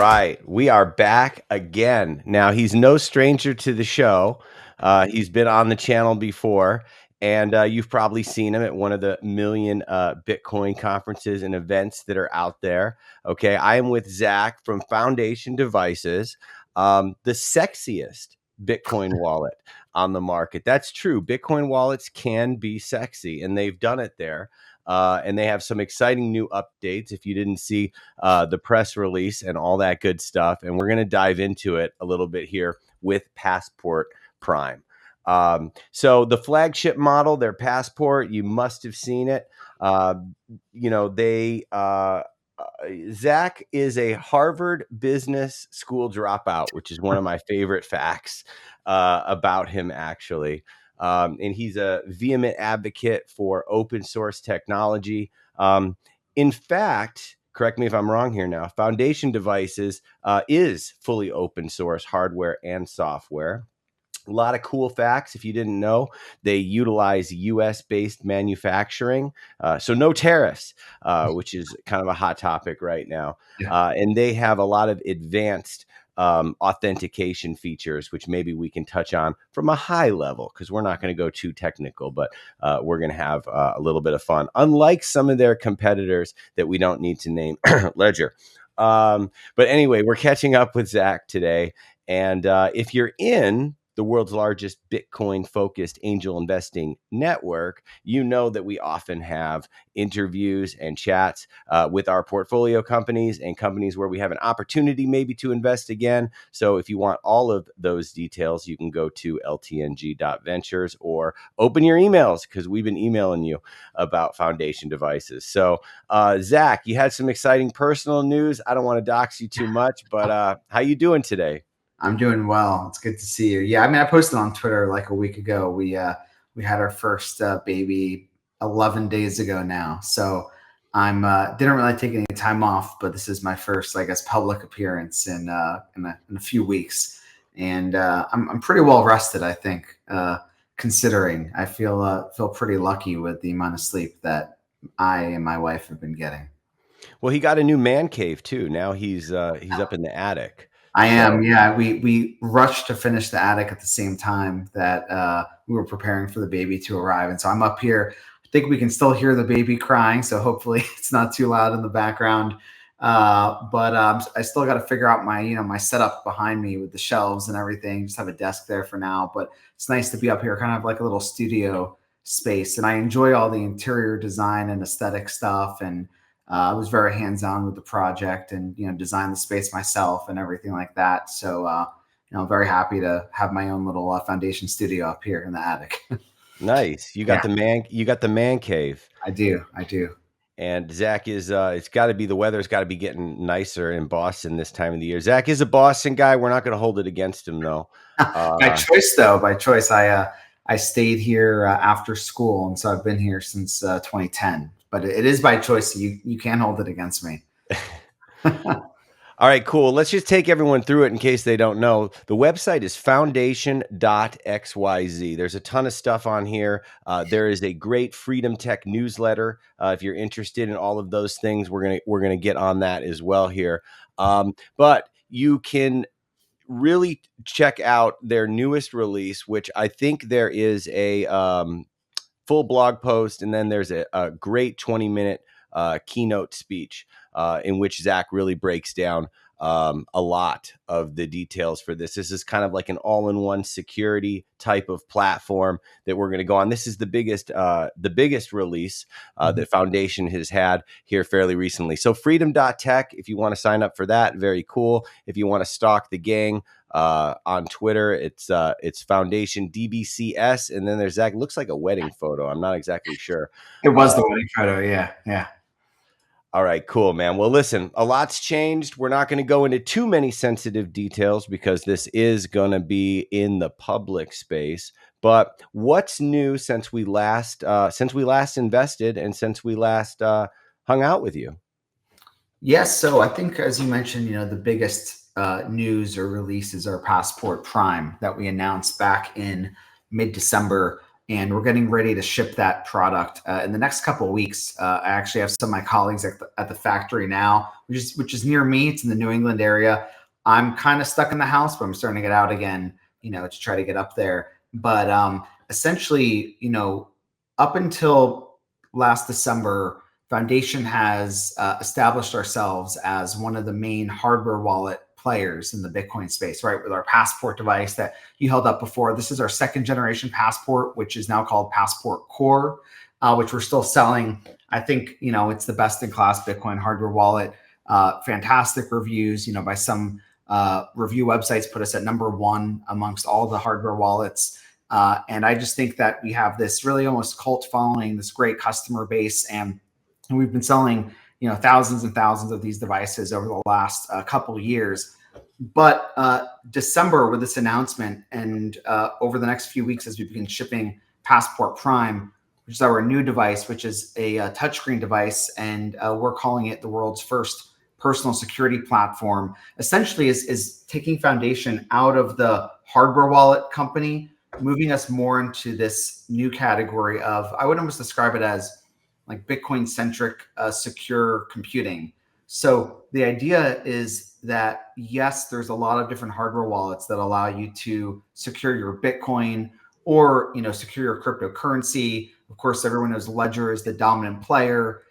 right. We are back again. Now, he's no stranger to the show. He's been on the channel before, and you've probably seen him at one of the million Bitcoin conferences and events that are out there. Okay. I am with Zach from Foundation Devices, the sexiest Bitcoin wallet on the market. That's true. Bitcoin wallets can be sexy, and they've done it there. And they have some exciting new updates. If you didn't see the press release and all that good stuff. And we're going to dive into it a little bit here with Passport Prime. So the flagship model, their Passport, you must have seen it. Zach is a Harvard Business School dropout, which is one of my favorite facts about him, actually. And he's a vehement advocate for open source technology. In fact, correct me if I'm wrong here now, Foundation Devices is fully open source hardware and software. A lot of cool facts. If you didn't know, they utilize US based manufacturing. So no tariffs, which is kind of a hot topic right now. And they have a lot of advanced authentication features, which maybe we can touch on from a high level, because we're not going to go too technical, but we're going to have a little bit of fun, unlike some of their competitors that we don't need to name. Ledger. But anyway, we're catching up with Zach today. And if you're in the world's largest Bitcoin-focused angel investing network, you know that we often have interviews and chats with our portfolio companies and companies where we have an opportunity maybe to invest again. So if you want all of those details, you can go to ltng.ventures or open your emails, because we've been emailing you about Foundation Devices. So Zach, you had some exciting personal news. I don't want to dox you too much, but how you doing today? I'm doing well. It's good to see you. Yeah, I mean, I posted on Twitter like a week ago. We had our first baby 11 days ago now. So I'm didn't really take any time off, but this is my first, I guess, public appearance in a few weeks, and I'm pretty well rested, I think. Considering I feel pretty lucky with the amount of sleep that I and my wife have been getting. Well, he got a new man cave too. Now he's up in the attic. I am, yeah. We rushed to finish the attic at the same time that we were preparing for the baby to arrive, and so I'm up here. I think we can still hear the baby crying, so hopefully it's not too loud in the background. But I still got to figure out my setup behind me with the shelves and everything. Just have a desk there for now, but it's nice to be up here, kind of like a little studio space, and I enjoy all the interior design and aesthetic stuff. And I was very hands-on with the project, and designed the space myself and everything like that. So very happy to have my own little foundation studio up here in the attic. Nice. You got the man cave. I do. And Zach is the weather's got to be getting nicer in Boston this time of the year. Zach is a Boston guy. We're not going to hold it against him though. By choice though. By choice. I stayed here after school, and so I've been here since 2010. But it is by choice. So you can't hold it against me. All right, cool. Let's just take everyone through it in case they don't know. The website is foundation.xyz. There's a ton of stuff on here. There is a great Freedom Tech newsletter. If you're interested in all of those things, we're gonna get on that as well here. But you can really check out their newest release, which I think there is a full blog post, and then there's a great 20-minute keynote speech in which Zach really breaks down a lot of the details for this. This is kind of like an all-in-one security type of platform that we're going to go on. This is the biggest release that Foundation has had here fairly recently. So freedom.tech, if you want to sign up for that, very cool. If you want to stalk the gang on Twitter, it's Foundation DBCS, and then there's Zach. Looks like a wedding photo. I'm not exactly sure. It was the wedding photo. Yeah. All right, cool, man. Well, listen, a lot's changed. We're not going to go into too many sensitive details because this is going to be in the public space. But what's new since we last invested and since we last hung out with you? Yes. So I think, as you mentioned, the biggest news or release is our Passport Prime that we announced back in mid-December. and we're getting ready to ship that product in the next couple of weeks. I actually have some of my colleagues at the factory now, which is near me. It's in the New England area. I'm kind of stuck in the house, but I'm starting to get out again, to try to get up there. But essentially, up until last December, Foundation has established ourselves as one of the main hardware wallet players in the Bitcoin space, right? With our Passport device that you held up before. This is our second generation Passport, which is now called Passport Core, which we're still selling. I think, it's the best in class Bitcoin hardware wallet. Fantastic reviews, by some review websites put us at #1 amongst all the hardware wallets. And I just think that we have this really almost cult following, this great customer base, and we've been selling, thousands and thousands of these devices over the last couple of years. But December, with this announcement, and over the next few weeks as we begin shipping Passport Prime, which is our new device, which is a touchscreen device, and we're calling it the world's first personal security platform, essentially is taking Foundation out of the hardware wallet company, moving us more into this new category of, I would almost describe it as like Bitcoin centric secure computing. So the idea is that, yes, there's a lot of different hardware wallets that allow you to secure your Bitcoin or, secure your cryptocurrency. Of course, everyone knows Ledger is the dominant player.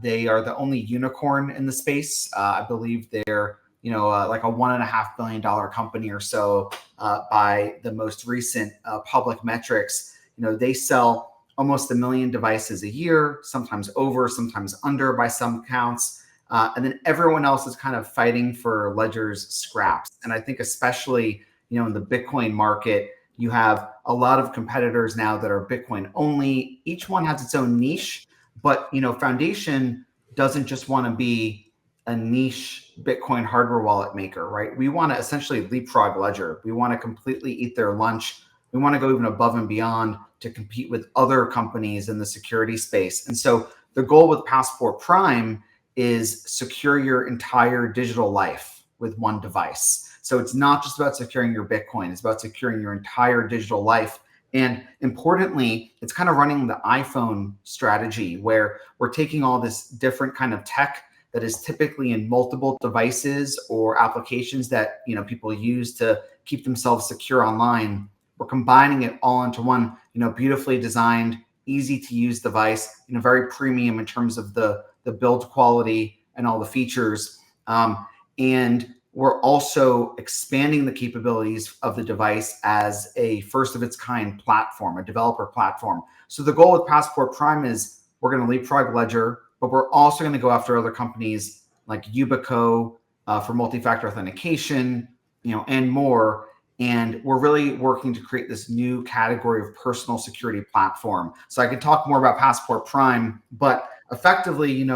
They are the only unicorn in the space. I believe they're, like a $1.5 billion company or so by the most recent public metrics. They sell almost 1 million devices a year, sometimes over, sometimes under by some counts. And then everyone else is kind of fighting for Ledger's scraps. And I think especially, in the Bitcoin market, you have a lot of competitors now that are Bitcoin only. Each one has its own niche, but, Foundation doesn't just want to be a niche Bitcoin hardware wallet maker, right? We want to essentially leapfrog Ledger. We want to completely eat their lunch. We want to go even above and beyond to compete with other companies in the security space. And so the goal with Passport Prime is secure your entire digital life with one device. So it's not just about securing your Bitcoin, it's about securing your entire digital life. And importantly, it's kind of running the iPhone strategy where we're taking all this different kind of tech that is typically in multiple devices or applications that, people use to keep themselves secure online. We're combining it all into one, beautifully designed, easy to use device, very premium in terms of the build quality and all the features. And we're also expanding the capabilities of the device as a first of its kind platform, a developer platform. So the goal with Passport Prime is we're going to leapfrog Ledger, but we're also going to go after other companies like Yubico for multi-factor authentication, and more. And we're really working to create this new category of personal security platform. So I could talk more about Passport Prime, but effectively,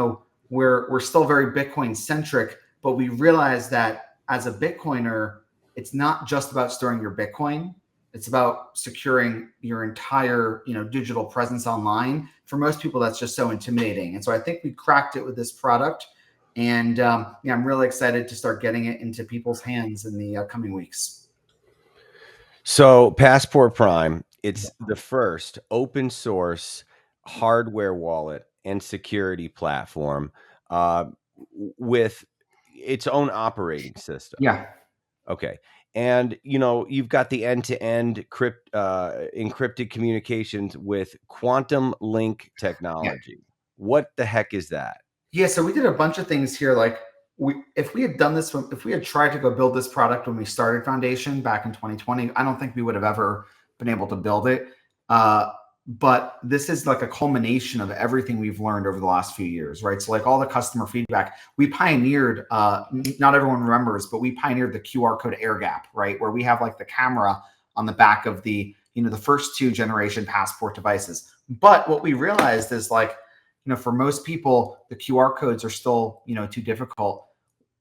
we're still very Bitcoin centric, but we realize that as a Bitcoiner, it's not just about storing your Bitcoin. It's about securing your entire, digital presence online. For most people, that's just so intimidating. And so I think we cracked it with this product. And I'm really excited to start getting it into people's hands in the coming weeks. So Passport Prime, it's the first open source hardware wallet and security platform with its own operating system. Yeah. Okay. And, you've got the end-to-end encrypted communications with quantum link technology. What the heck is that? Yeah, so we did a bunch of things here. Like, if we had done this, if we had tried to go build this product when we started Foundation back in 2020, I don't think we would have ever been able to build it. But this is like a culmination of everything we've learned over the last few years, right? So like all the customer feedback, we pioneered, not everyone remembers, but we pioneered the QR code air gap, right? Where we have like the camera on the back of the, the first 2 generation Passport devices. But what we realized is like, for most people, the QR codes are still, too difficult.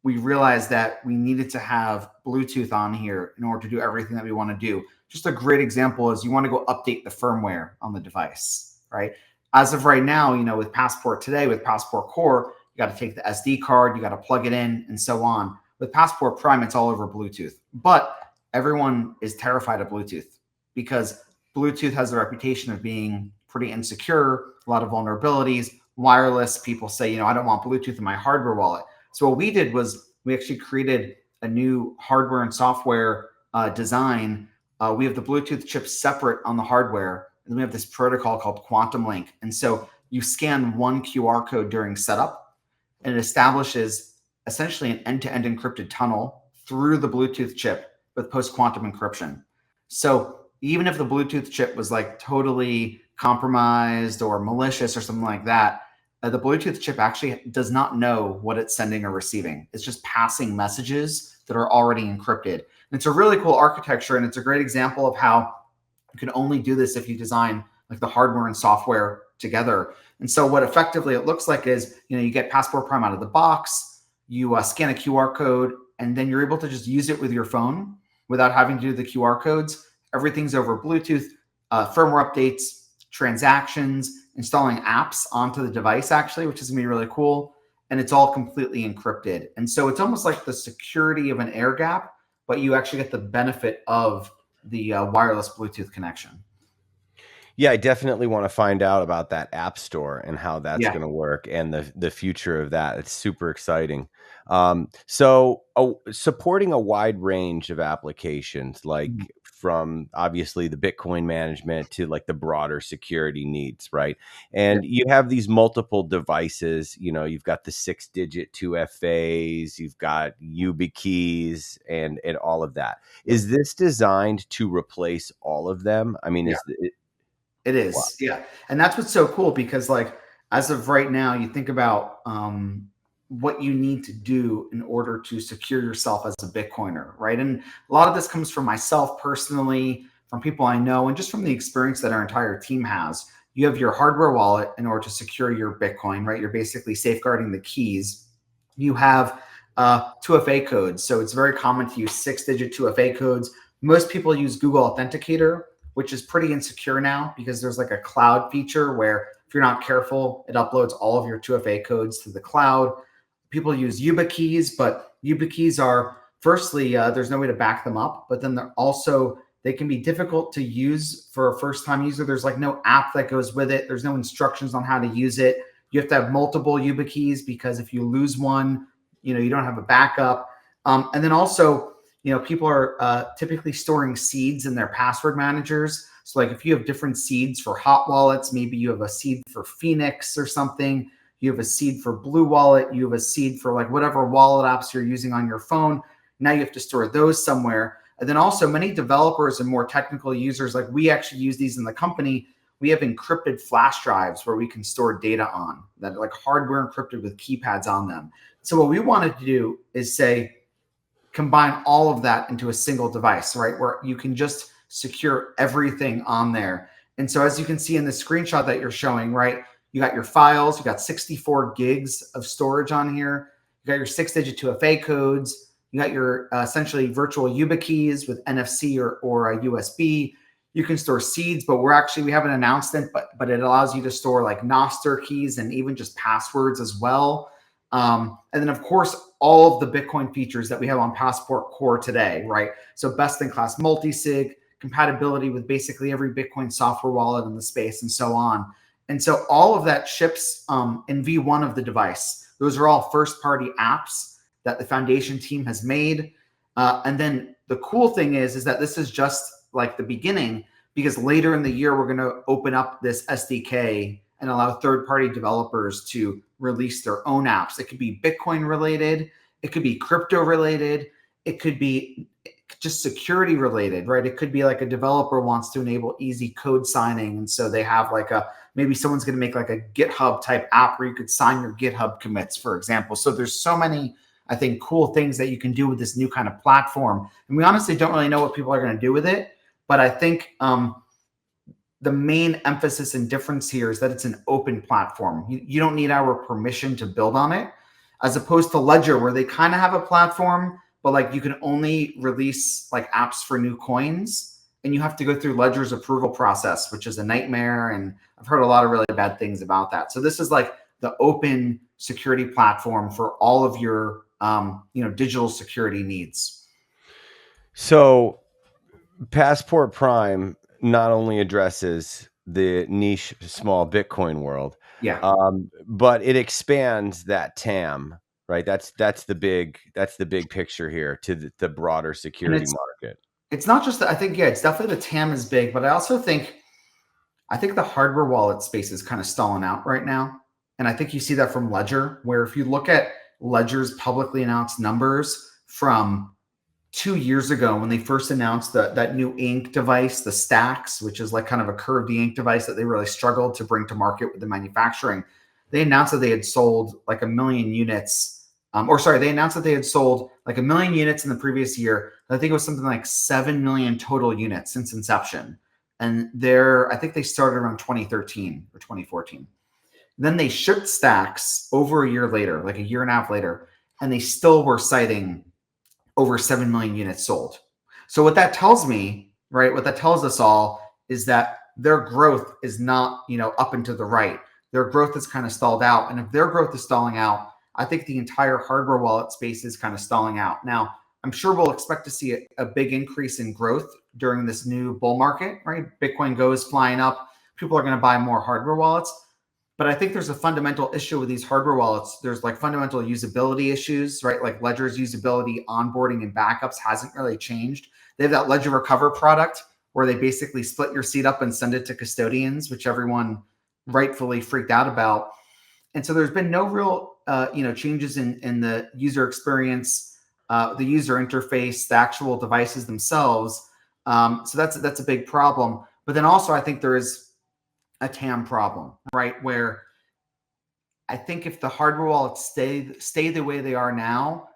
We realized that we needed to have Bluetooth on here in order to do everything that we want to do. Just a great example is you want to go update the firmware on the device, right? As of right now, with Passport today, with Passport Core, you got to take the SD card, you got to plug it in, and so on. With Passport Prime, it's all over Bluetooth. But everyone is terrified of Bluetooth because Bluetooth has a reputation of being pretty insecure, a lot of vulnerabilities. Wireless, people say, I don't want Bluetooth in my hardware wallet. So what we did was we actually created a new hardware and software design. We have the Bluetooth chip separate on the hardware, and we have this protocol called Quantum Link. And so you scan one QR code during setup, and it establishes essentially an end-to-end encrypted tunnel through the Bluetooth chip with post-quantum encryption. So even if the Bluetooth chip was like totally compromised or malicious or something like that, the Bluetooth chip actually does not know what it's sending or receiving. It's just passing messages that are already encrypted. And it's a really cool architecture, and it's a great example of how you can only do this if you design like the hardware and software together. And so what effectively it looks like is, you get Passport Prime out of the box, you scan a QR code, and then you're able to just use it with your phone without having to do the QR codes. Everything's over Bluetooth, firmware updates, transactions, installing apps onto the device actually, which is gonna be really cool. And it's all completely encrypted. And so it's almost like the security of an air gap, but you actually get the benefit of the wireless Bluetooth connection. Yeah, I definitely want to find out about that app store and how that's Yeah. going to work and the future of that. It's super exciting. So supporting a wide range of applications, like from obviously the Bitcoin management to like the broader security needs, right? Yeah. And you have these multiple devices. You've got the 6-digit 2FAs, you've got YubiKeys, and all of that. Yep. Is this designed to replace all of them? I mean, Yeah. is it? It Wow. is, yeah, and that's what's so cool because, like, as of right now, you think about what you need to do in order to secure yourself as a Bitcoiner, right? And a lot of this comes from myself personally, from people I know, and just from the experience that our entire team has. You have your hardware wallet in order to secure your Bitcoin, right? You're basically safeguarding the keys. You have 2FA codes, so it's very common to use 6-digit 2FA codes. Most people use Google Authenticator, which is pretty insecure now because there's like a cloud feature where if you're not careful, it uploads all of your 2FA codes to the cloud. People use YubiKeys, but YubiKeys are firstly, there's no way to back them up, but then they can be difficult to use for a first-time user. There's like no app that goes with it. There's no instructions on how to use it. You have to have multiple YubiKeys because if you lose one, you don't have a backup. And then also, people are typically storing seeds in their password managers. So like if you have different seeds for hot wallets, maybe you have a seed for Phoenix or something, you have a seed for Blue Wallet, you have a seed for like whatever wallet apps you're using on your phone. Now you have to store those somewhere. And then also many developers and more technical users, like we actually use these in the company. We have encrypted flash drives where we can store data on that, like hardware encrypted with keypads on them. So what we wanted to do is say, combine all of that into a single device, right? Where you can just secure everything on there. And so as you can see in the screenshot that you're showing, right, you got your files, you got 64 gigs of storage on here. You got your 6-digit 2FA codes. You got your essentially virtual YubiKeys with NFC or a USB. You can store seeds, but we haven't announced it, but it allows you to store like Nostr keys and even just passwords as well. And then, of course, all of the Bitcoin features that we have on Passport Core today, right? So best-in-class multi-sig, compatibility with basically every Bitcoin software wallet in the space, and so on. And so all of that ships in V1 of the device. Those are all first-party apps that the foundation team has made. And then the cool thing is that this is just like the beginning, because later in the year, we're going to open up this SDK and allow third-party developers to release their own apps. It could be Bitcoin related, it could be crypto related, it could be just security related, right? It could be like a developer wants to enable easy code signing, and so they have like maybe someone's going to make like a GitHub type app where you could sign your GitHub commits, for example. So there's so many, I think, cool things that you can do with this new kind of platform, and we honestly don't really know what people are going to do with it, but I think the main emphasis and difference here is that it's an open platform. You don't need our permission to build on it, as opposed to Ledger, where they kind of have a platform, but like you can only release like apps for new coins, and you have to go through Ledger's approval process, which is a nightmare. And I've heard a lot of really bad things about that. So this is like the open security platform for all of your digital security needs. So Passport Prime, not only addresses the niche small Bitcoin world, Yeah. but it expands that TAM, right? That's the big picture here to the broader And security market. it's not just that. I think, yeah, it's definitely the TAM is big, but I also think the hardware wallet space is kind of stalling out right now. And I think you see that from Ledger, where if you look at Ledger's publicly announced numbers from 2 years ago when they first announced that new ink device, the Stacks, which is like kind of a curved ink device that they really struggled to bring to market with the manufacturing. They announced that they had sold like 1 million units. They announced that they had sold like 1 million units in the previous year. I think it was something like 7 million total units since inception. And I think they started around 2013 or 2014. Then they shipped Stacks over a year later, like a year and a half later, and they still were citing over 7 million units sold. So what that tells me, right, what that tells us all is that their growth is not, up and to the right. Their growth is kind of stalled out. And if their growth is stalling out, I think the entire hardware wallet space is kind of stalling out. Now, I'm sure we'll expect to see a big increase in growth during this new bull market, right? Bitcoin goes flying up. People are going to buy more hardware wallets. But I think there's a fundamental issue with these hardware wallets. There's like fundamental usability issues, right? Like Ledger's usability, onboarding, and backups hasn't really changed. They have that Ledger Recover product where they basically split your seed up and send it to custodians, which everyone rightfully freaked out about. And so there's been no real, changes in the user experience, the user interface, the actual devices themselves. So that's a big problem. But then also, I think there is a TAM problem, right? Where I think if the hardware wallets stay the way they are now,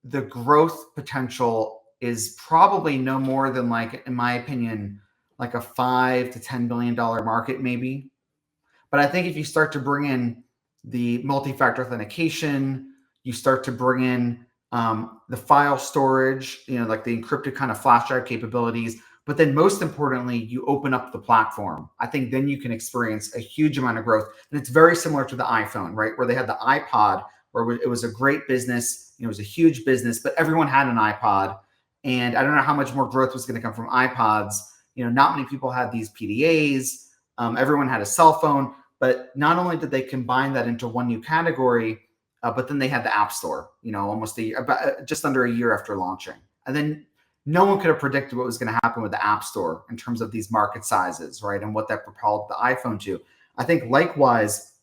the growth potential is probably no more than, like, in my opinion, like a $5 to $10 billion market, maybe. But I think if you start to bring in the multi-factor authentication, you start to bring in the file storage, like the encrypted kind of flash drive capabilities, but then most importantly, you open up the platform. I think then you can experience a huge amount of growth. And it's very similar to the iPhone, right? Where they had the iPod, where it was a great business, it was a huge business, but everyone had an iPod. And I don't know how much more growth was going to come from iPods. Not many people had these PDAs. Everyone had a cell phone. But not only did they combine that into one new category, but then they had the App Store, almost just under a year after launching. And then no one could have predicted what was going to happen with the App Store in terms of these market sizes, right? And what that propelled the iPhone to. I think likewise,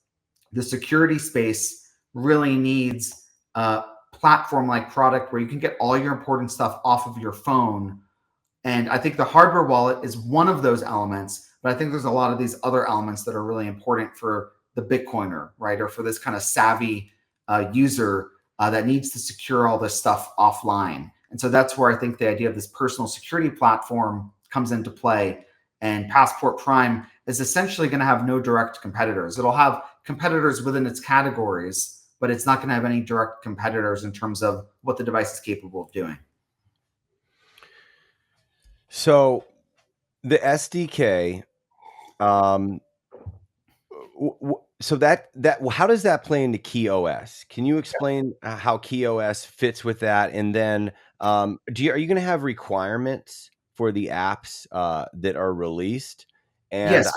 the security space really needs a platform-like product where you can get all your important stuff off of your phone. And I think the hardware wallet is one of those elements. But I think there's a lot of these other elements that are really important for the Bitcoiner, right? Or for this kind of savvy user that needs to secure all this stuff offline. And so that's where I think the idea of this personal security platform comes into play. And Passport Prime is essentially going to have no direct competitors. It'll have competitors within its categories, but it's not going to have any direct competitors in terms of what the device is capable of doing. So the SDK, so that how does that play into KeyOS? Can you explain how KeyOS fits with that? And then are you going to have requirements for the apps that are released? And Yes.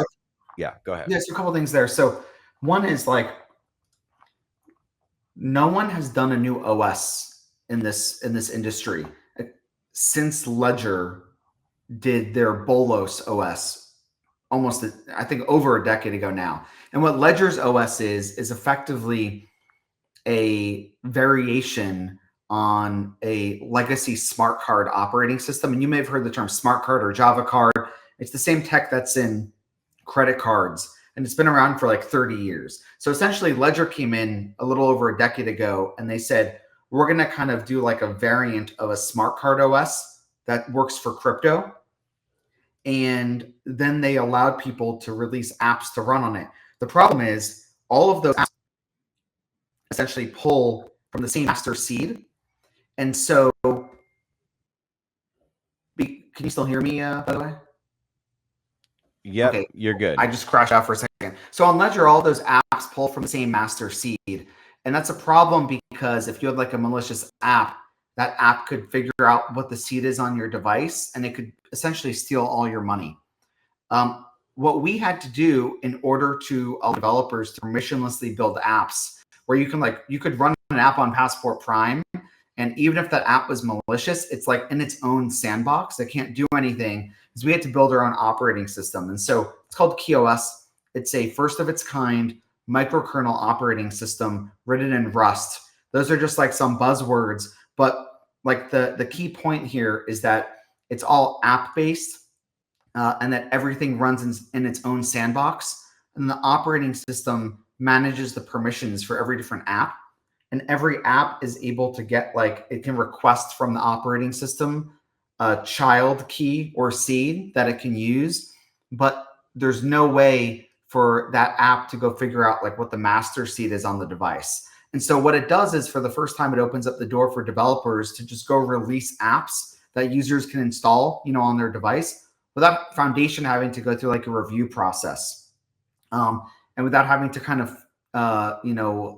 Yeah, go ahead. Yes, a couple things there. So one is like, no one has done a new OS in this industry since Ledger did their Bolos OS almost, I think, over a decade ago now. And what Ledger's OS is effectively a variation on a legacy smart card operating system. And you may have heard the term smart card or Java card. It's the same tech that's in credit cards, and it's been around for like 30 years. So essentially, Ledger came in a little over a decade ago, and they said, we're going to kind of do like a variant of a smart card OS that works for crypto. And then they allowed people to release apps to run on it. The problem is all of those apps essentially pull from the same master seed. And so, can you still hear me, by the way? Yep, okay, you're good. I just crashed out for a second. So on Ledger, all those apps pull from the same master seed. And that's a problem because if you have like a malicious app, that app could figure out what the seed is on your device, and it could essentially steal all your money. What we had to do in order to allow developers to permissionlessly build apps where you could run an app on Passport Prime, and even if that app was malicious, it's like in its own sandbox. It can't do anything because we had to build our own operating system. And so it's called KeeOS. It's a first of its kind microkernel operating system written in Rust. Those are just like some buzzwords, but like the key point here is that it's all app based, and that everything runs in its own sandbox. And the operating system manages the permissions for every different app. And every app is able to get, like, it can request from the operating system a child key or seed that it can use, but there's no way for that app to go figure out like what the master seed is on the device. And so what it does is, for the first time, it opens up the door for developers to just go release apps that users can install, on their device without Foundation having to go through like a review process, and without having to kind of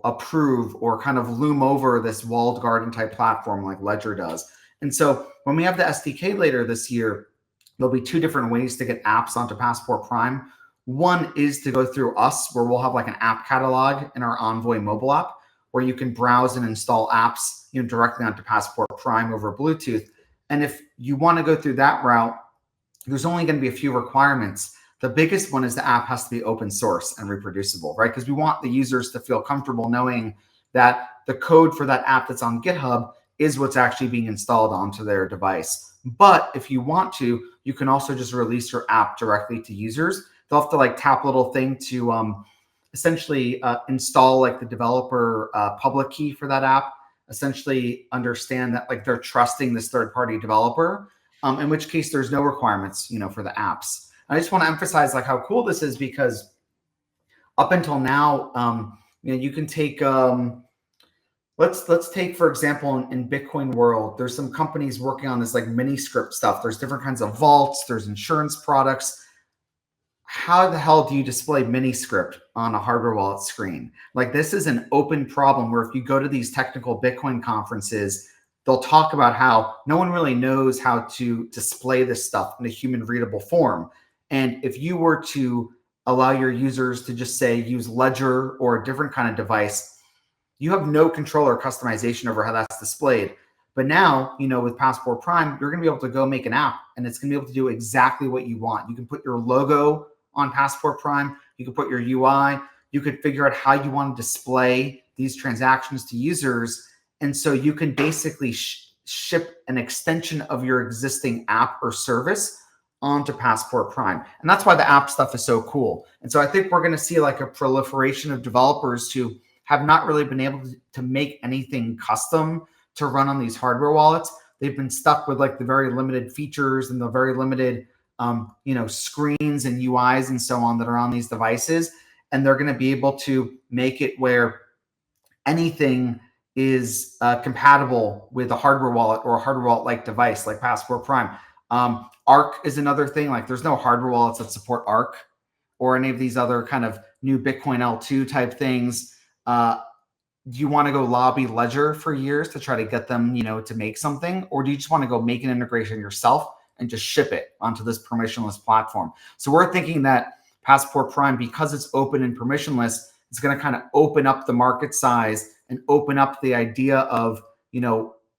approve or kind of loom over this walled garden type platform like Ledger does. And so when we have the SDK later this year, there'll be two different ways to get apps onto Passport Prime. One is to go through us, where we'll have like an app catalog in our Envoy mobile app, where you can browse and install apps, directly onto Passport Prime over Bluetooth. And if you want to go through that route, there's only going to be a few requirements. The biggest one is the app has to be open source and reproducible, right? Because we want the users to feel comfortable knowing that the code for that app that's on GitHub is what's actually being installed onto their device. But if you want to, you can also just release your app directly to users. They'll have to like tap a little thing to essentially install like the developer public key for that app, essentially understand that like they're trusting this third-party developer, in which case there's no requirements, for the apps. I just want to emphasize like how cool this is, because up until now, you can take, let's take, for example, in Bitcoin world, there's some companies working on this like mini script stuff. There's different kinds of vaults, there's insurance products. How the hell do you display mini script on a hardware wallet screen? Like, this is an open problem where if you go to these technical Bitcoin conferences, they'll talk about how no one really knows how to display this stuff in a human readable form. And if you were to allow your users to just say use Ledger or a different kind of device, you have no control or customization over how that's displayed. But now, with Passport Prime, you're going to be able to go make an app, and it's going to be able to do exactly what you want. You can put your logo on Passport Prime. You can put your UI. You could figure out how you want to display these transactions to users. And so you can basically ship an extension of your existing app or service onto Passport Prime. And that's why the app stuff is so cool. And so I think we're going to see like a proliferation of developers who have not really been able to make anything custom to run on these hardware wallets. They've been stuck with like the very limited features and the very limited screens and UIs and so on that are on these devices. And they're going to be able to make it where anything is compatible with a hardware wallet or a hardware wallet like device like Passport Prime. Arc is another thing. Like, there's no hardware wallets that support Arc or any of these other kind of new Bitcoin L2 type things. Do you want to go lobby Ledger for years to try to get them, to make something? Or do you just want to go make an integration yourself and just ship it onto this permissionless platform? So we're thinking that Passport Prime, because it's open and permissionless, it's going to kind of open up the market size and open up the idea of,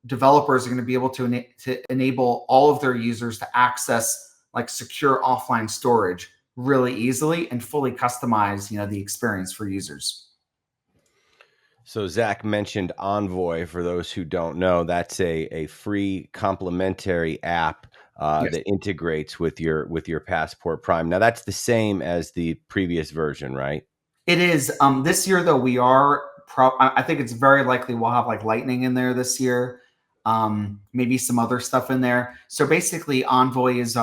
developers are going to be able to enable all of their users to access like secure offline storage really easily and fully customize, the experience for users. So Zach mentioned Envoy. For those who don't know, that's a free complimentary app Yes. that integrates with your Passport Prime. Now, that's the same as the previous version, right? It is. This year, though, we are. I think it's very likely we'll have like Lightning in there this year. Maybe some other stuff in there. So basically, Envoy is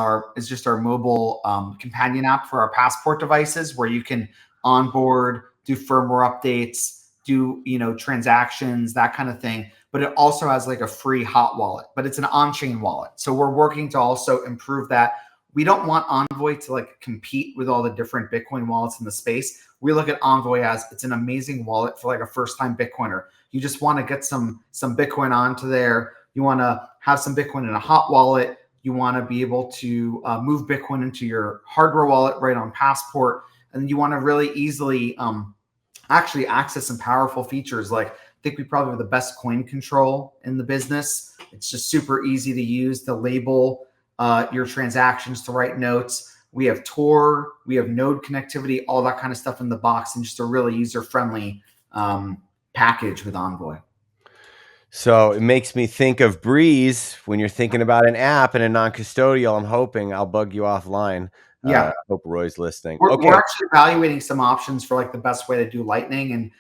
just our mobile companion app for our Passport devices, where you can onboard, do firmware updates, do transactions, that kind of thing. But it also has like a free hot wallet, but it's an on-chain wallet. So we're working to also improve that. We don't want Envoy to like compete with all the different Bitcoin wallets in the space. We look at Envoy as it's an amazing wallet for like a first-time Bitcoiner. You just want to get some Bitcoin onto there. You want to have some Bitcoin in a hot wallet. You want to be able to move Bitcoin into your hardware wallet right on Passport. And you want to really easily actually access some powerful features. Like, I think we probably have the best coin control in the business. It's just super easy to use to label your transactions, to write notes. We have Tor, we have node connectivity, all that kind of stuff in the box, and just a really user-friendly package with Envoy. So it makes me think of Breeze when you're thinking about an app and a non-custodial. I'm hoping I'll bug you offline. Yeah. Hope Roy's listening. We're Okay. actually evaluating some options for like the best way to do Lightning, and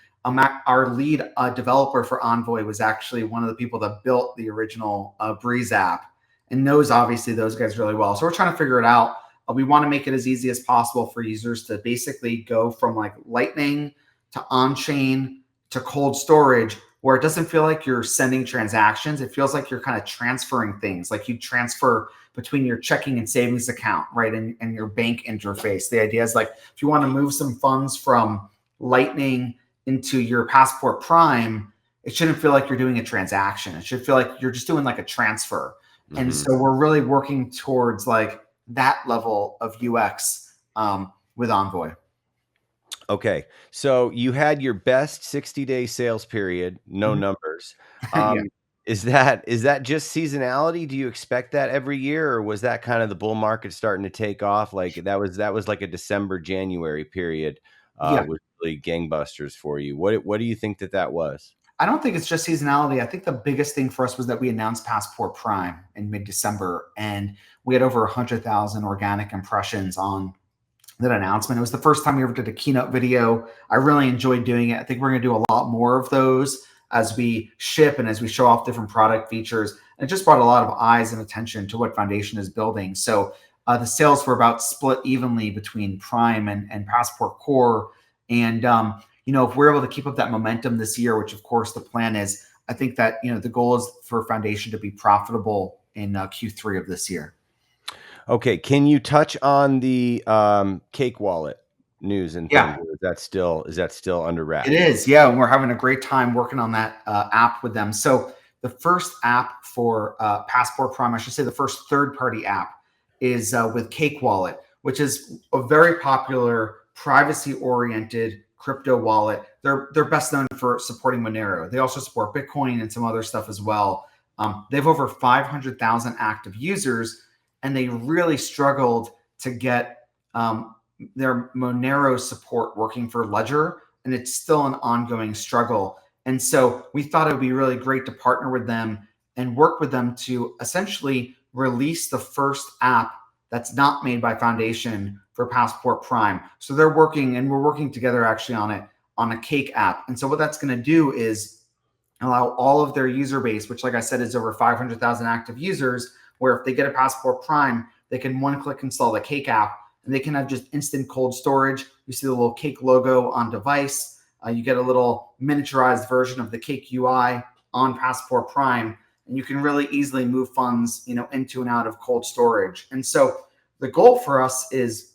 our lead developer for Envoy was actually one of the people that built the original Breeze app and knows obviously those guys really well. So we're trying to figure it out. We want to make it as easy as possible for users to basically go from like Lightning to on-chain to cold storage, where it doesn't feel like you're sending transactions. It feels like you're kind of transferring things, like you transfer between your checking and savings account, right, and your bank interface. The idea is like, if you want to move some funds from Lightning into your Passport Prime, it shouldn't feel like you're doing a transaction. It should feel like you're just doing like a transfer. And so we're really working towards like that level of UX with Envoy. Okay. So you had your best 60-day sales period, no numbers. Yeah. Is that just seasonality? Do you expect that every year, or was that kind of the bull market starting to take off? Like that was like a December, January period, Yeah. was really gangbusters for you. What do you think that was? I don't think it's just seasonality. I think the biggest thing for us was that we announced Passport Prime in mid-December, and we had over 100,000 organic impressions on that announcement. It was the first time we ever did a keynote video. I really enjoyed doing it. I think we're going to do a lot more of those as we ship and as we show off different product features. And it just brought a lot of eyes and attention to what Foundation is building. So the sales were about split evenly between Prime and Passport Core. And if we're able to keep up that momentum this year, which of course the plan is, I think that the goal is for Foundation to be profitable in Q3 of this year. Okay, can you touch on the Cake Wallet news and things? Yeah. Or is that still under wraps? It is, yeah, and we're having a great time working on that app with them. So the first app for Passport Prime, I should say the first third-party app, is with Cake Wallet, which is a very popular privacy-oriented crypto wallet. They're best known for supporting Monero. They also support Bitcoin and some other stuff as well. They have over 500,000 active users, and they really struggled to get their Monero support working for Ledger, and it's still an ongoing struggle. And so we thought it would be really great to partner with them and work with them to essentially release the first app that's not made by Foundation for Passport Prime. So they're working, and we're working together actually on it, on a Cake app. And so what that's going to do is allow all of their user base, which like I said is over 500,000 active users, where if they get a Passport Prime, they can one-click install the Cake app, and they can have just instant cold storage. You see the little Cake logo on device. You get a little miniaturized version of the Cake UI on Passport Prime, and you can really easily move funds, into and out of cold storage. And so the goal for us is,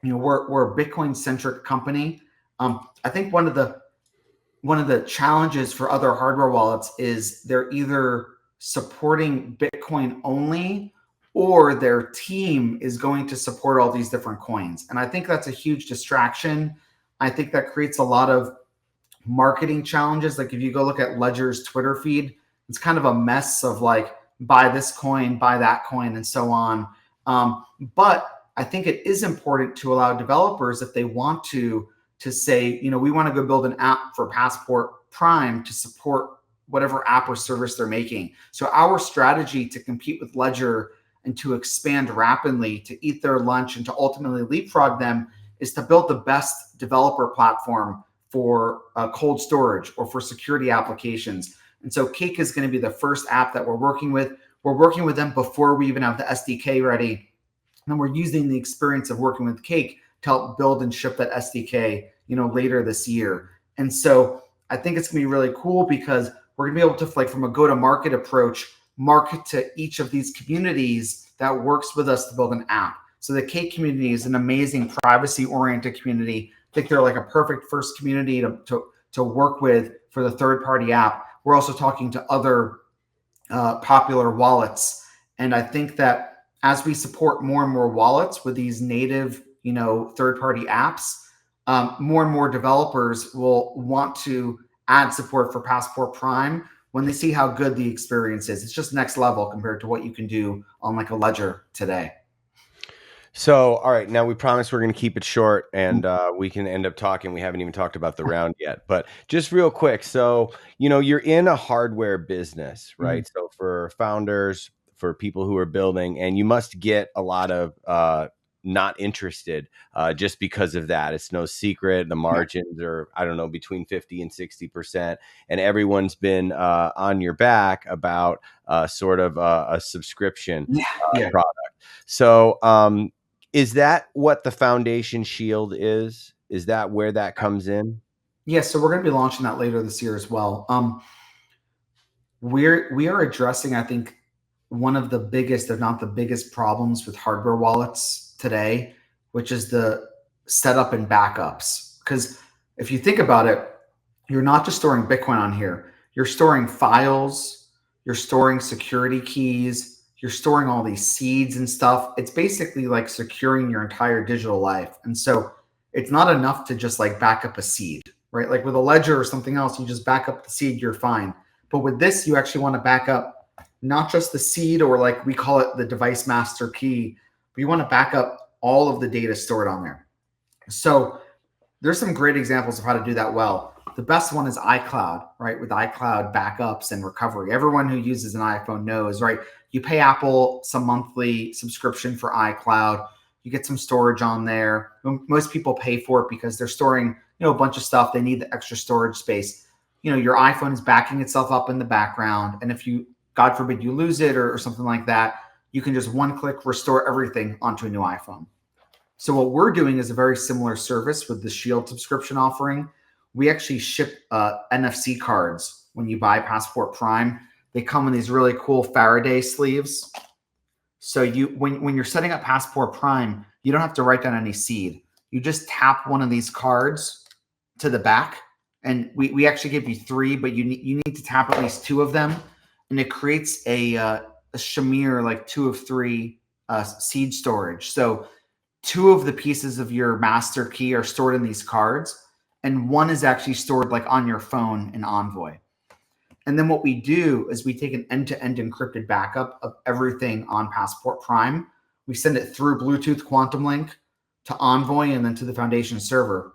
we're a Bitcoin-centric company. I think one of the challenges for other hardware wallets is they're either supporting Bitcoin only, or their team is going to support all these different coins. And I think that's a huge distraction. I think that creates a lot of marketing challenges. Like if you go look at Ledger's Twitter feed, it's kind of a mess of like, buy this coin, buy that coin, and so on. But I think it is important to allow developers, if they want to say, we want to go build an app for Passport Prime to support whatever app or service they're making. So our strategy to compete with Ledger and to expand rapidly, to eat their lunch, and to ultimately leapfrog them is to build the best developer platform for cold storage or for security applications. And so Cake is going to be the first app that we're working with. We're working with them before we even have the SDK ready. And we're using the experience of working with Cake to help build and ship that SDK, later this year. And so I think it's going to be really cool because we're going to be able to, like, from a go-to-market approach, market to each of these communities that works with us to build an app. So the Cake community is an amazing privacy-oriented community. I think they're like a perfect first community to work with for the third-party app. We're also talking to other popular wallets. And I think that as we support more and more wallets with these native, third-party apps, more and more developers will want to add support for Passport Prime when they see how good the experience is. It's just next level compared to what you can do on like a Ledger today. So, all right, now we promise we're going to keep it short, and we can end up talking. We haven't even talked about the round yet, but just real quick. So, you're in a hardware business, Mhm. right? So, for founders, for people who are building, and you must get a lot of not interested just because of that. It's no secret. The Yeah. margins are, I don't know, between 50 and 60%, and everyone's been on your back about sort of a subscription Yeah. Yeah. product. So, is that what the Foundation Shield is? Is that where that comes in? Yeah. So we're going to be launching that later this year as well. We are addressing, I think, one of the biggest, if not the biggest, problems with hardware wallets today, which is the setup and backups. Because if you think about it, you're not just storing Bitcoin on here, you're storing files, you're storing security keys, you're storing all these seeds and stuff. It's basically like securing your entire digital life. And so it's not enough to just like back up a seed, right? Like with a ledger or something else, you just back up the seed, you're fine. But with this, you actually want to back up not just the seed, or like we call it the device master key, but you want to back up all of the data stored on there. So there's some great examples of how to do that well. The best one is iCloud, right? With iCloud backups and recovery. Everyone who uses an iPhone knows, right? You pay Apple some monthly subscription for iCloud. You get some storage on there. Most people pay for it because they're storing, a bunch of stuff. They need the extra storage space. Your iPhone is backing itself up in the background. And if you, God forbid, you lose it or something like that, you can just one click restore everything onto a new iPhone. So what we're doing is a very similar service with the Shield subscription offering. We actually ship NFC cards when you buy Passport Prime. They come in these really cool Faraday sleeves. So when you're setting up Passport Prime, you don't have to write down any seed. You just tap one of these cards to the back, and we actually give you three, but you need to tap at least two of them, and it creates a Shamir, like 2 of 3 seed storage. So two of the pieces of your master key are stored in these cards, and one is actually stored like on your phone in Envoy. And then what we do is we take an end-to-end encrypted backup of everything on Passport Prime. We send it through Bluetooth Quantum Link to Envoy and then to the Foundation server.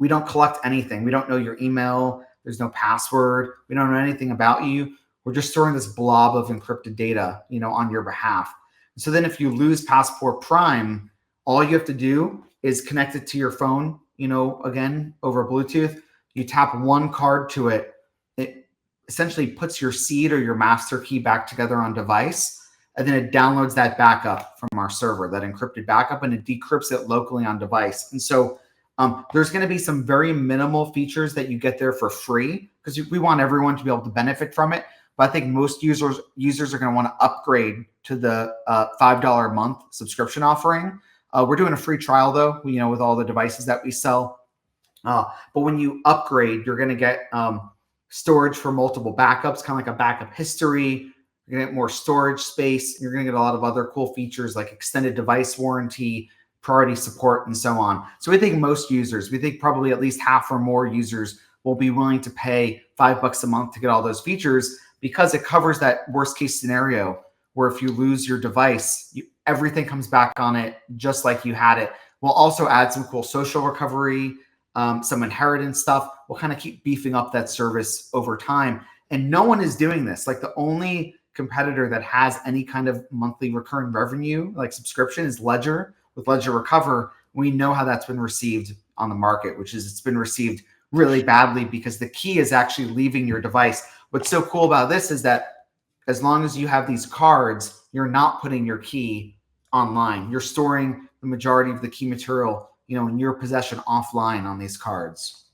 We don't collect anything. We don't know your email. There's no password. We don't know anything about you. We're just storing this blob of encrypted data, on your behalf. So then if you lose Passport Prime, all you have to do is connect it to your phone, again, over Bluetooth. You tap one card to it. It essentially puts your seed or your master key back together on device. And then it downloads that backup from our server, that encrypted backup, and it decrypts it locally on device. And so there's going to be some very minimal features that you get there for free because we want everyone to be able to benefit from it. But I think most users are going to want to upgrade to the $5 a month subscription offering. We're doing a free trial though, with all the devices that we sell. But when you upgrade, you're going to get storage for multiple backups, kind of like a backup history. You're going to get more storage space. You're going to get a lot of other cool features like extended device warranty, priority support, and so on. So we think we think probably at least half or more users will be willing to pay $5 a month to get all those features because it covers that worst case scenario where if you lose your device, everything comes back on it just like you had it. We'll also add some cool social recovery, some inheritance stuff. We'll kind of keep beefing up that service over time. And no one is doing this. Like the only competitor that has any kind of monthly recurring revenue, like subscription, is Ledger with Ledger Recover. We know how that's been received on the market, which is it's been received really badly because the key is actually leaving your device. What's so cool about this is that as long as you have these cards, you're not putting your key online. You're storing the majority of the key material, in your possession offline on these cards.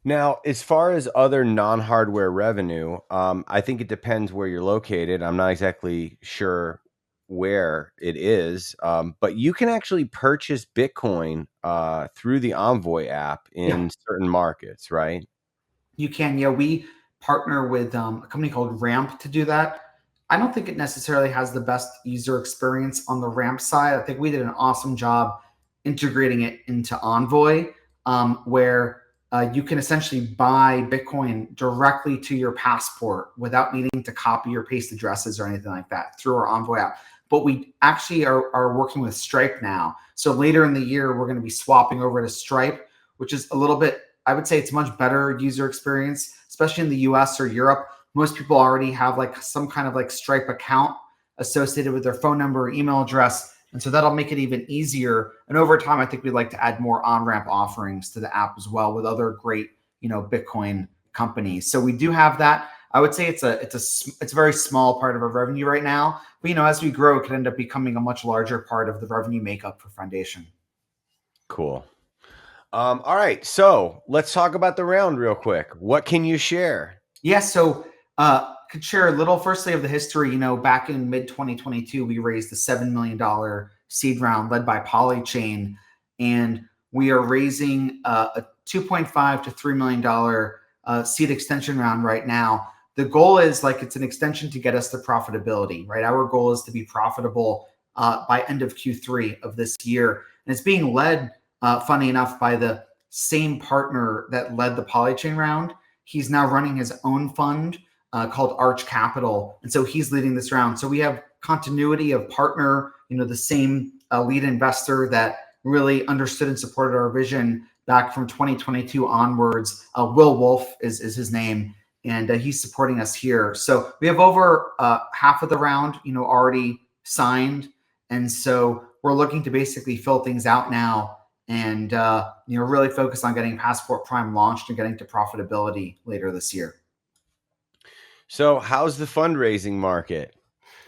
Now, as far as other non-hardware revenue, I think it depends where you're located. I'm not exactly sure where it is, but you can actually purchase Bitcoin through the Envoy app Yeah, in certain markets, right? you can. Yeah, we partner with a company called Ramp to do that. I don't think it necessarily has the best user experience on the Ramp side. I think we did an awesome job integrating it into Envoy, where you can essentially buy Bitcoin directly to your passport without needing to copy or paste addresses or anything like that through our Envoy app. But we actually are working with Stripe now. So later in the year, we're going to be swapping over to Stripe, which is a little bit, I would say it's much better user experience, especially in the US or Europe. Most people already have like some kind of like Stripe account associated with their phone number or email address. And so that'll make it even easier. And over time, I think we'd like to add more on-ramp offerings to the app as well with other great, Bitcoin companies. So we do have that. I would say it's a very small part of our revenue right now. But as we grow, it could end up becoming a much larger part of the revenue makeup for Foundation. Cool. All right, so let's talk about the round real quick. What can you share? Yeah, so could share a little firstly of the history. Back in mid 2022, we raised a $7 million seed round led by Polychain, and we are raising a 2.5 to $3 million seed extension round right now. The goal is it's an extension to get us to profitability, right? Our goal is to be profitable by end of Q3 of this year, and it's being led, funny enough, by the same partner that led the Polychain round. He's now running his own fund called Arch Capital. And so he's leading this round. So we have continuity of partner, the same lead investor that really understood and supported our vision back from 2022 onwards. Will Wolf is his name, and he's supporting us here. So we have over half of the round, already signed. And so we're looking to basically fill things out now and really focus on getting Passport Prime launched and getting to profitability later this year. So, how's the fundraising market?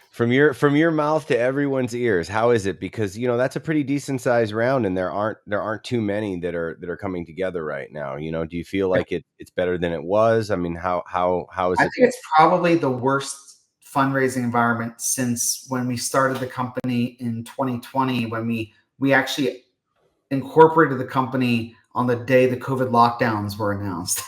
From your mouth to everyone's ears, how is it? Because that's a pretty decent sized round, and there aren't too many that are coming together right now. Do you feel like it's better than it was? I mean, how is I it? think it's probably the worst fundraising environment since when we started the company in 2020, when we actually incorporated the company on the day the COVID lockdowns were announced.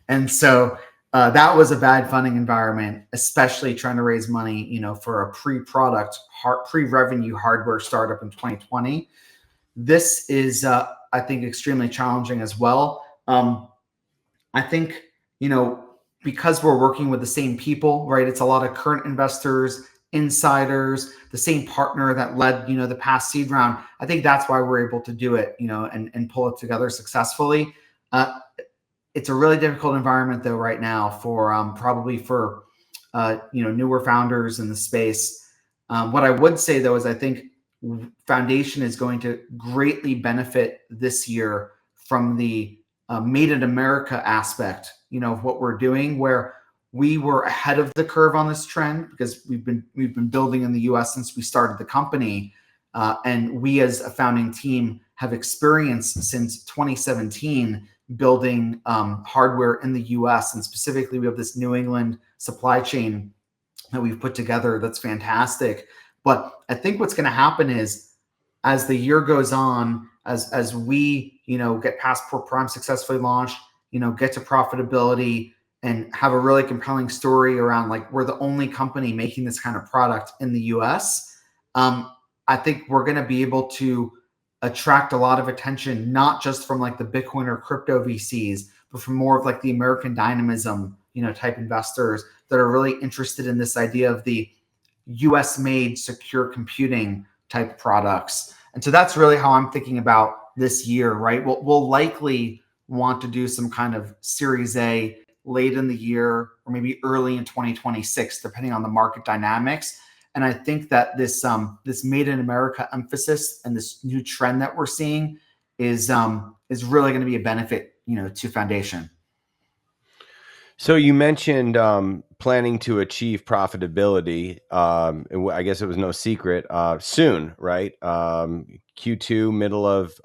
And so that was a bad funding environment, especially trying to raise money, for a pre-product, pre-revenue hardware startup in 2020. This is, I think, extremely challenging as well. I think, because we're working with the same people, right? It's a lot of current investors, insiders, the same partner that led, the past seed round. I think that's why we're able to do it, and pull it together successfully. It's a really difficult environment though right now for probably for newer founders in the space. What I would say though is I think Foundation is going to greatly benefit this year from the made in America aspect, of what we're doing, where we were ahead of the curve on this trend because we've been building in the US since we started the company. And we as a founding team have experience since 2017 building hardware in the US. And specifically, we have this New England supply chain that we've put together that's fantastic. But I think what's going to happen is as the year goes on, as we, get Passport Prime successfully launched, get to profitability and have a really compelling story around we're the only company making this kind of product in the US. I think we're going to be able to attract a lot of attention, not just from the Bitcoin or crypto VCs, but from more of the American dynamism, type investors that are really interested in this idea of the US made secure computing type products. And so that's really how I'm thinking about this year, right? We'll likely want to do some kind of Series A late in the year or maybe early in 2026, depending on the market dynamics. And I think that this made in America emphasis and this new trend that we're seeing is really going to be a benefit, to Foundation. So you mentioned planning to achieve profitability. And I guess it was no secret soon, right? Q2, middle of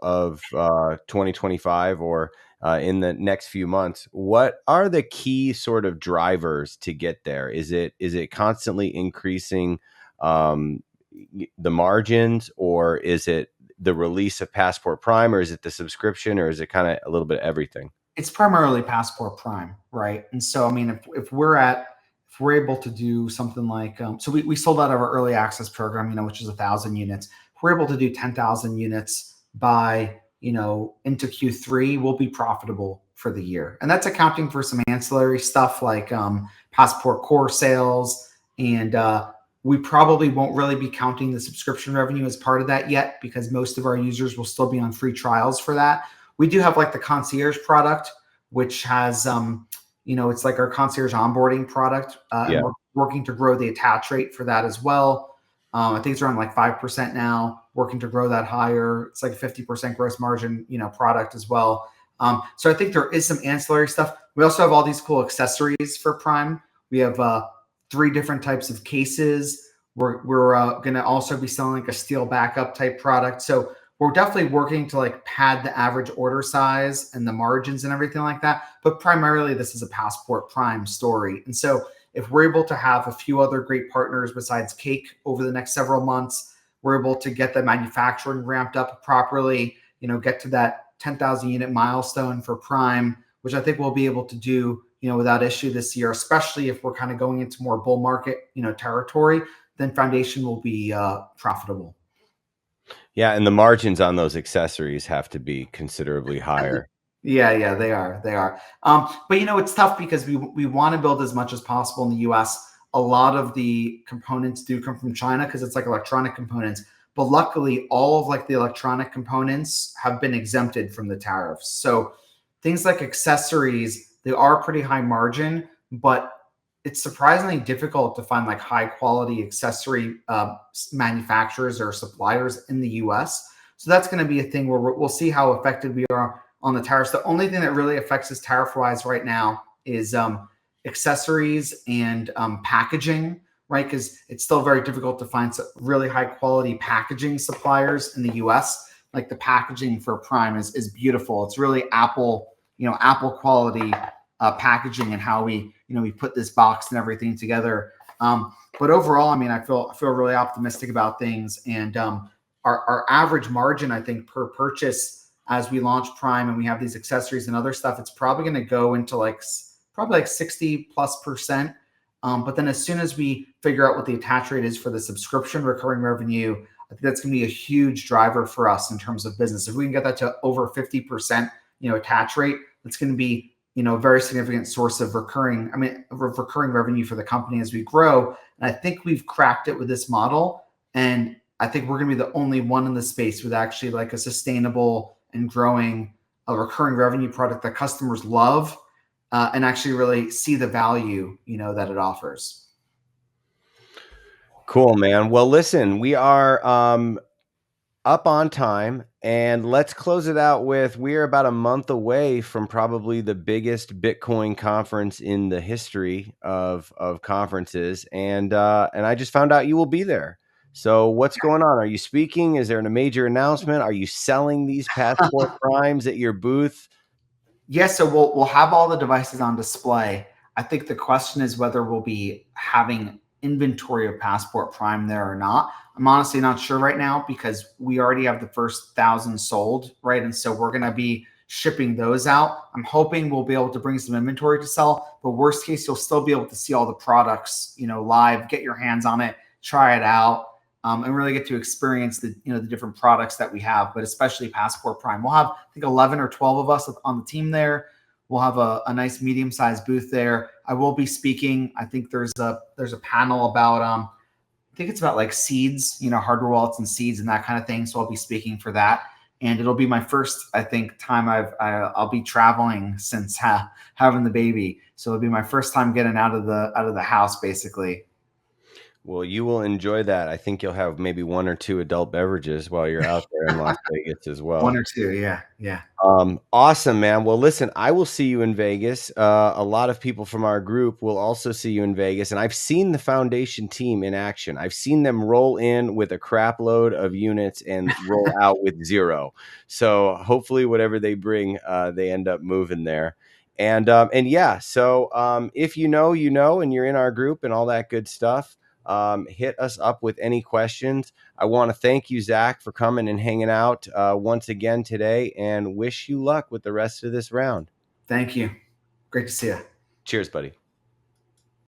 2025, or in the next few months. What are the key sort of drivers to get there? Is it constantly increasing the margins, or is it the release of Passport Prime, or is it the subscription, or is it kind of a little bit of everything? It's primarily Passport Prime, right? And so, I mean, if we're at if we're able to do something like, so we sold out of our early access program, which is 1,000 units. If we're able to do 10,000 units by, into Q3, we'll be profitable for the year. And that's accounting for some ancillary stuff like Passport Core sales. And we probably won't really be counting the subscription revenue as part of that yet, because most of our users will still be on free trials for that. We do have like the concierge product, which has, it's like our concierge onboarding product. And Yeah. we're working to grow the attach rate for that as well. I think it's around like 5% now, working to grow that higher. It's like a 50% gross margin, product as well. So I think there is some ancillary stuff. We also have all these cool accessories for Prime. We have 3 different types of cases. We're going to also be selling like a steel backup type product. So we're definitely working to like pad the average order size and the margins and everything like that. But primarily, this is a Passport Prime story. And so if we're able to have a few other great partners besides Cake over the next several months, we're able to get the manufacturing ramped up properly, get to that 10,000 unit milestone for Prime, which I think we'll be able to do, without issue this year, especially if we're kind of going into more bull market, territory, then Foundation will be profitable. Yeah, and the margins on those accessories have to be considerably higher. Yeah, they are. But it's tough because we want to build as much as possible in the U.S. A lot of the components do come from China because it's like electronic components. But luckily, all of like the electronic components have been exempted from the tariffs. So things like accessories, they are pretty high margin, but it's surprisingly difficult to find like high quality accessory manufacturers or suppliers in the U.S. So that's going to be a thing where we'll see how effective we are on the tariffs. The only thing that really affects us tariff wise right now is accessories and packaging, right? Because it's still very difficult to find some really high quality packaging suppliers in the US. Like the packaging for Prime is beautiful. It's really Apple, Apple quality packaging and how we put this box and everything together. But overall, I mean, I feel really optimistic about things. And our average margin, I think, per purchase as we launch Prime and we have these accessories and other stuff, it's probably going to go into probably like 60+%. But then as soon as we figure out what the attach rate is for the subscription recurring revenue, I think that's going to be a huge driver for us in terms of business. If we can get that to over 50%, attach rate, it's going to be, a very significant source of recurring revenue for the company as we grow. And I think we've cracked it with this model. And I think we're going to be the only one in the space with actually like a sustainable and growing a recurring revenue product that customers love and actually really see the value, that it offers. Cool, man. Well, listen, we are up on time, and let's close it out with we're about a month away from probably the biggest Bitcoin conference in the history of conferences, and I just found out you will be there. So what's going on? Are you speaking? Is there a major announcement? Are you selling these Passport Primes at your booth? Yes, so we'll have all the devices on display. I think the question is whether we'll be having inventory of Passport Prime there or not. I'm honestly not sure right now because we already have the first 1,000 sold, right? And so we're going to be shipping those out. I'm hoping we'll be able to bring some inventory to sell, but worst case, you'll still be able to see all the products, live, get your hands on it, try it out. And really get to experience the different products that we have, but especially Passport Prime. We'll have I think 11 or 12 of us on the team there. We'll have a nice medium-sized booth there. I will be speaking. I think there's a panel about I think it's about like seeds, hardware wallets and seeds and that kind of thing. So I'll be speaking for that, and it'll be my first I think time I'll be traveling since having the baby. So it'll be my first time getting out of the house basically. Well, you will enjoy that. I think you'll have maybe 1 or 2 adult beverages while you're out there in Las Vegas as One well. or two, yeah. Awesome, man. Well, listen, I will see you in Vegas. A lot of people from our group will also see you in Vegas, and I've seen the Foundation team in action. I've seen them roll in with a crap load of units and roll out with 0. So hopefully, whatever they bring, they end up moving there. And yeah, so if you know, and you're in our group and all that good stuff, hit us up with any questions. I want to thank you, Zach, for coming and hanging out once again today, and wish you luck with the rest of this round. Thank you. Great to see you. Cheers, buddy.